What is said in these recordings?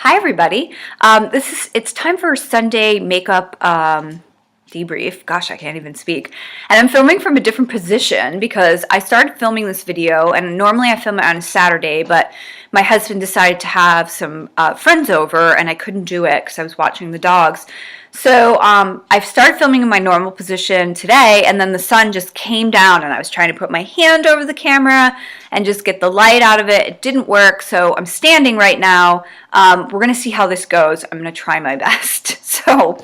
Hi everybody. It's time for Sunday makeup debrief. Gosh, I can't even speak. And I'm filming from a different position because I started filming this video, and normally I film it on a Saturday, but my husband decided to have some friends over and I couldn't do it because I was watching the dogs. So I've started filming in my normal position today, and then the sun just came down and I was trying to put my hand over the camera and just get the light out of it. It didn't work, so I'm standing right now. We're going to see how this goes. I'm going to try my best. So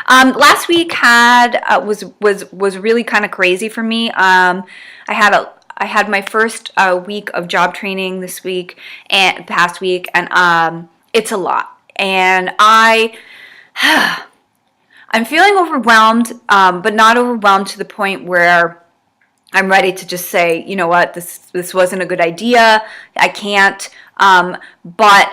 last week was really kind of crazy for me. I had my first week of job training this week and past week, and it's a lot. And I'm feeling overwhelmed, but not overwhelmed to the point where I'm ready to just say, you know what, this wasn't a good idea. I can't. But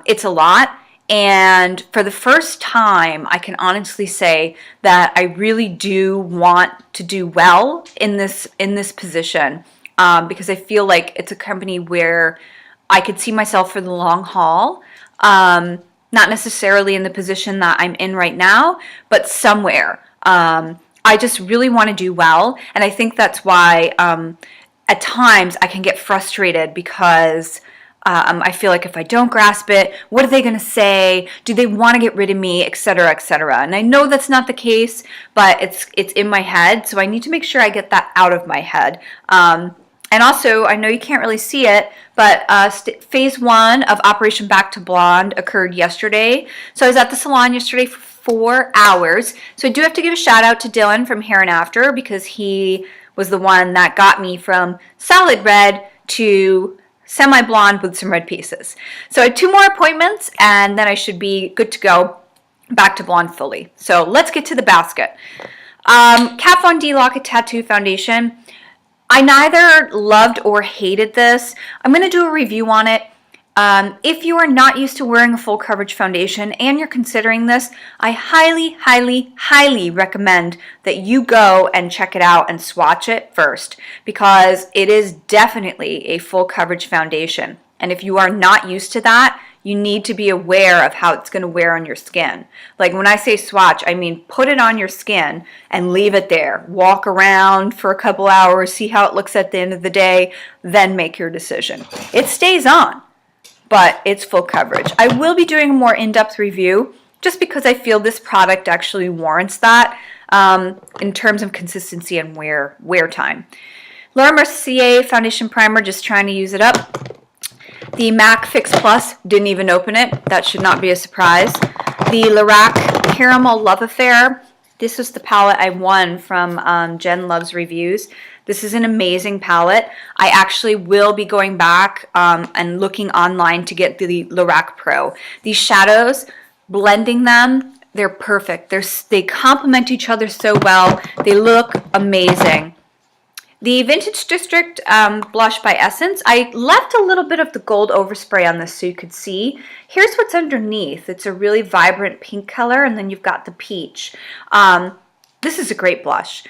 it's a lot. And for the first time, I can honestly say that I really do want to do well in this position, because I feel like it's a company where I could see myself for the long haul. Not necessarily in the position that I'm in right now, but somewhere. I just really want to do well, and I think that's why at times I can get frustrated because I feel like if I don't grasp it, what are they going to say? Do they want to get rid of me, etc., etc.? And I know that's not the case, but it's in my head, so I need to make sure I get that out of my head. And also, I know you can't really see it, but phase 1 of Operation Back to Blonde occurred yesterday. So I was at the salon yesterday for 4 hours. So I do have to give a shout out to Dylan from Hair and After, because he was the one that got me from solid red to semi-blonde with some red pieces. So I had 2 more appointments, and then I should be good to go back to blonde fully. So let's get to the basket. Kat Von D Lock It Tattoo Foundation. I neither loved or hated this. I'm going to do a review on it. If you are not used to wearing a full coverage foundation and you're considering this, I highly, highly, highly recommend that you go and check it out and swatch it first, because it is definitely a full coverage foundation. And if you are not used to that, you need to be aware of how it's going to wear on your skin. Like when I say swatch, I mean put it on your skin and leave it there. Walk around for a couple hours, see how it looks at the end of the day, then make your decision. It stays on, but it's full coverage. I will be doing a more in-depth review just because I feel this product actually warrants that in terms of consistency and wear time. Laura Mercier Foundation Primer, just trying to use it up. The MAC Fix Plus, didn't even open it. That should not be a surprise. The Lorac Caramel Love Affair. This was the palette I won from Jen Loves Reviews. This is an amazing palette. I actually will be going back and looking online to get the Lorac Pro. These shadows, blending them, they're perfect. They complement each other so well. They look amazing. The Vintage District blush by Essence. I left a little bit of the gold overspray on this so you could see. Here's what's underneath. It's a really vibrant pink color, and then you've got the peach. This is a great blush.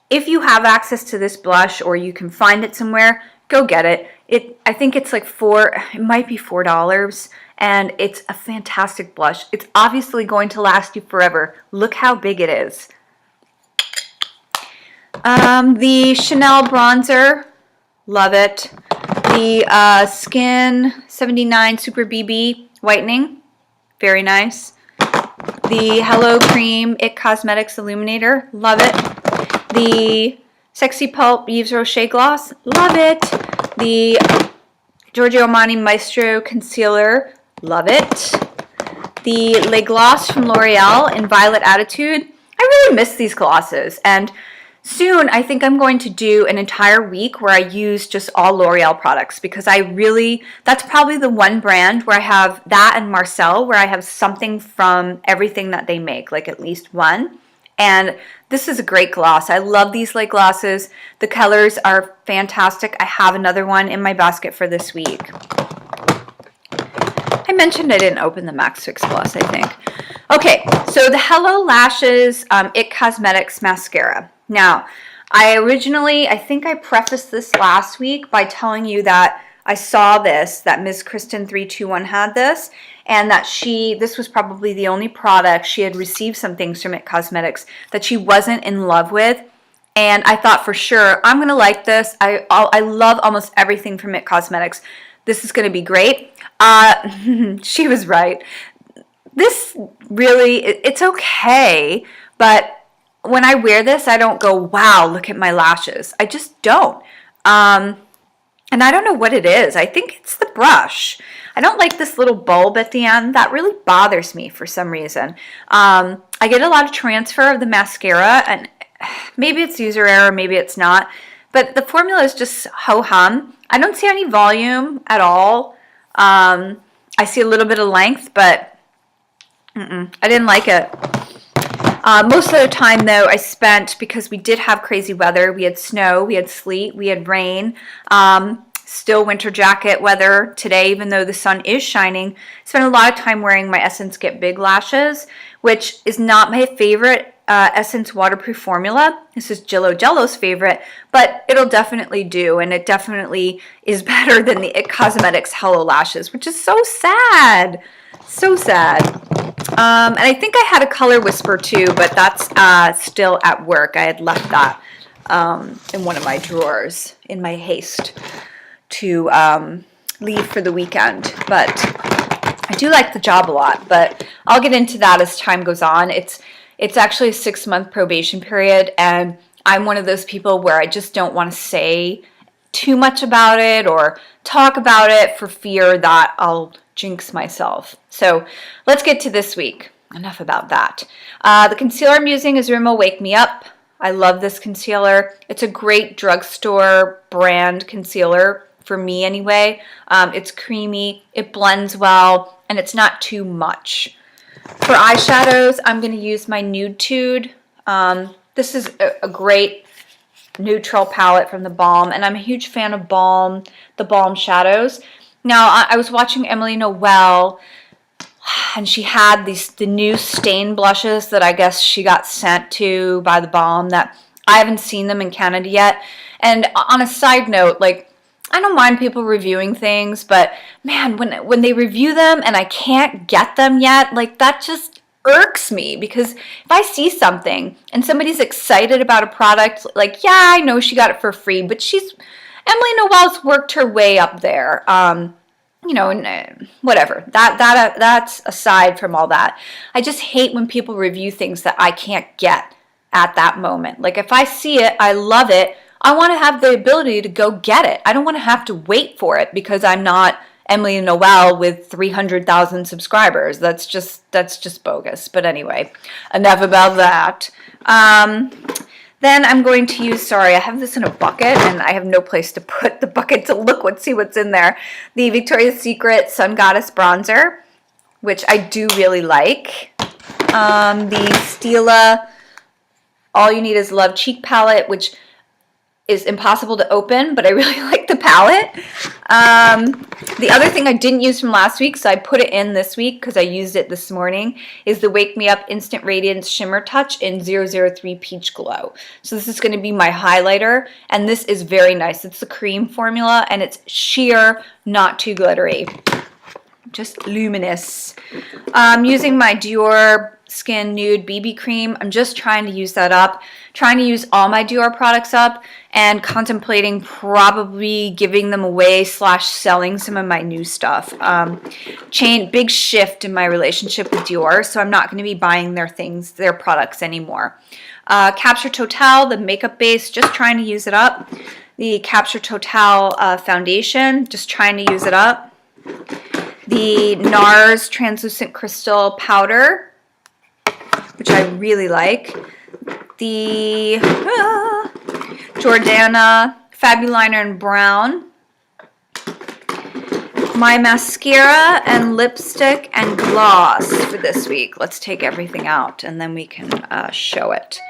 If you have access to this blush or you can find it somewhere, go get it. I think it's like it might be $4, and it's a fantastic blush. It's obviously going to last you forever. Look how big it is. The Chanel bronzer, love it. The Skin 79 Super BB whitening, very nice. The Hello Cream It Cosmetics Illuminator, love it. The Sexy Pulp Yves Rocher Gloss, love it. The Giorgio Armani Maestro Concealer, love it. The Le Gloss from L'Oreal in Violet Attitude. I really miss these glosses, and soon, I think I'm going to do an entire week where I use just all L'Oreal products, because that's probably the one brand where I have that, and Marcel, where I have something from everything that they make, like at least one. And this is a great gloss. I love these light glosses. The colors are fantastic. I have another one in my basket for this week. I mentioned I didn't open the Max Fix Plus, I think. Okay, so the Hello Lashes It Cosmetics Mascara. Now, I think I prefaced this last week by telling you that I saw this, that Ms. Kristen 321 had this, and that this was probably the only product, she had received some things from IT Cosmetics that she wasn't in love with. And I thought for sure, I'm going to like this. I love almost everything from IT Cosmetics. This is going to be great. She was right. This really, it's okay, but when I wear this, I don't go, wow, look at my lashes. I just don't. And I don't know what it is. I think it's the brush. I don't like this little bulb at the end. That really bothers me for some reason. I get a lot of transfer of the mascara, and maybe it's user error, maybe it's not. But the formula is just ho-hum. I don't see any volume at all. I see a little bit of length, but I didn't like it. Most of the time, though, I spent, because we did have crazy weather. We had snow, we had sleet, we had rain. Still winter jacket weather today, even though the sun is shining. Spent a lot of time wearing my Essence Get Big lashes, which is not my favorite Essence waterproof formula. This is Jello's favorite, but it'll definitely do, and it definitely is better than the IT Cosmetics Hello Lashes, which is so sad. So sad. And I think I had a Color Whisper too, but that's still at work. I had left that in one of my drawers in my haste to leave for the weekend. But I do like the job a lot, but I'll get into that as time goes on. It's actually a 6-month probation period, and I'm one of those people where I just don't want to say too much about it or talk about it for fear that I'll jinx myself. So let's get to this week. Enough about that. The concealer I'm using is Rimmel Wake Me Up. I love this concealer. It's a great drugstore brand concealer for me anyway. It's creamy, it blends well, and it's not too much. For eyeshadows, I'm going to use my Nude Tude. This is a great neutral palette from TheBalm, and I'm a huge fan of TheBalm shadows. Now, I was watching Emily Noel, and she had the new stain blushes that I guess she got sent to by TheBalm that I haven't seen them in Canada yet. And on a side note, like, I don't mind people reviewing things, but man, when they review them and I can't get them yet, like, that just irks me, because if I see something and somebody's excited about a product, like, yeah, I know she got it for free, but Emily Noel's worked her way up there. You know, and whatever. That's aside from all that. I just hate when people review things that I can't get at that moment. Like, if I see it, I love it, I want to have the ability to go get it. I don't want to have to wait for it because I'm not Emily Noel with 300,000 subscribers. That's just bogus. But anyway, enough about that. Then I'm going to use, sorry, I have this in a bucket and I have no place to put the bucket to see what's in there. The Victoria's Secret Sun Goddess Bronzer, which I do really like. The Stila All You Need Is Love Cheek Palette, which is impossible to open, but I really like the palette. The other thing I didn't use from last week, so I put it in this week because I used it this morning, is the Wake Me Up Instant Radiance Shimmer Touch in 003 Peach Glow. So this is going to be my highlighter, and this is very nice. It's the cream formula, and it's sheer, not too glittery. Just luminous. I'm using my Dior Skin Nude BB cream. I'm just trying to use that up, trying to use all my Dior products up, and contemplating probably giving them away / selling some of my new stuff. Big shift in my relationship with Dior, so I'm not going to be buying their products anymore. Capture Totale, the makeup base, just trying to use it up. The Capture Totale foundation, just trying to use it up. The NARS Translucent Crystal Powder, which I really like. The Jordana Fabuliner in brown. My mascara and lipstick and gloss for this week. Let's take everything out and then we can show it.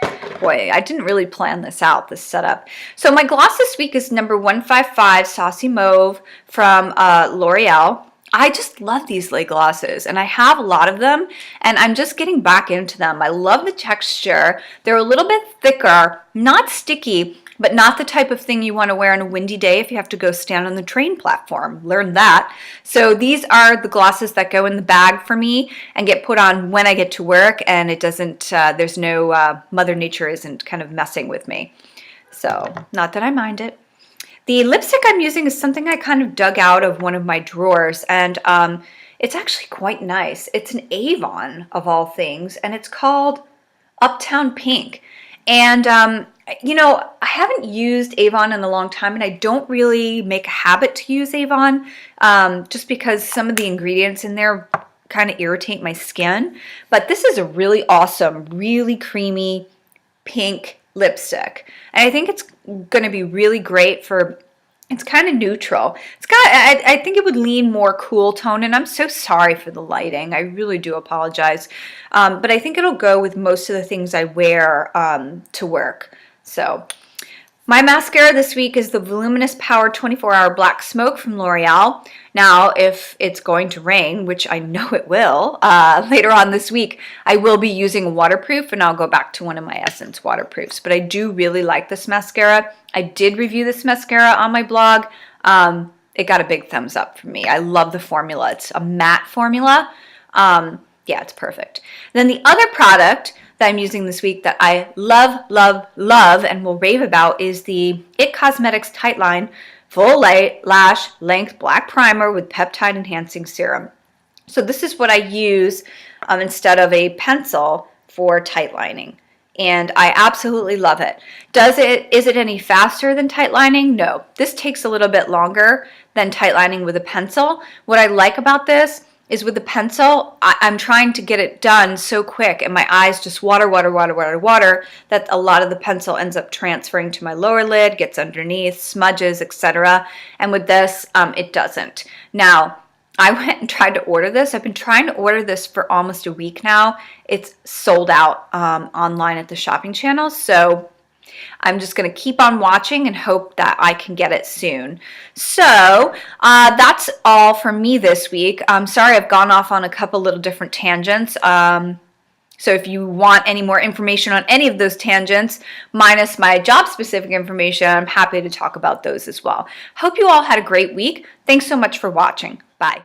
Boy, I didn't really plan this out, this setup. So my gloss this week is number 155 Saucy Mauve from L'Oreal. I just love these lip glosses, and I have a lot of them, and I'm just getting back into them. I love the texture. They're a little bit thicker, not sticky. but not the type of thing you want to wear on a windy day if you have to go stand on the train platform. Learn that. So these are the glosses that go in the bag for me and get put on when I get to work, and it doesn't, there's no, Mother Nature isn't kind of messing with me. So not that I mind it. The lipstick I'm using is something I kind of dug out of one of my drawers, and it's actually quite nice. It's an Avon, of all things, and it's called Uptown Pink. And you know, I haven't used Avon in a long time, and I don't really make a habit to use Avon just because some of the ingredients in there kind of irritate my skin. But this is a really awesome, really creamy pink lipstick, and I think it's going to be really great for, it's kind of neutral. It's got, I think it would lean more cool tone, and I'm so sorry for the lighting. I really do apologize. But I think it'll go with most of the things I wear to work. So my mascara this week is the Voluminous Power 24-Hour Black Smoke from L'Oreal. Now, if it's going to rain, which I know it will, later on this week, I will be using waterproof, and I'll go back to one of my Essence waterproofs. But I do really like this mascara. I did review this mascara on my blog. It got a big thumbs up from me. I love the formula. It's a matte formula. Yeah, it's perfect. Then the other product that I'm using this week that I love, love, love, and will rave about is the IT Cosmetics Tightline Full Lash Length Black Primer with Peptide Enhancing Serum. So this is what I use instead of a pencil for tight lining, and I absolutely love it. Is it any faster than tight lining? No. This takes a little bit longer than tight lining with a pencil. What I like about this is with the pencil, I'm trying to get it done so quick, and my eyes just water, water, water, water, water, that a lot of the pencil ends up transferring to my lower lid, gets underneath, smudges, etc. And with this, it doesn't. Now, I went and tried to order this. I've been trying to order this for almost a week now. It's sold out online at the shopping channel, so I'm just going to keep on watching and hope that I can get it soon. So that's all for me this week. I'm sorry I've gone off on a couple little different tangents. So if you want any more information on any of those tangents, minus my job-specific information, I'm happy to talk about those as well. Hope you all had a great week. Thanks so much for watching. Bye.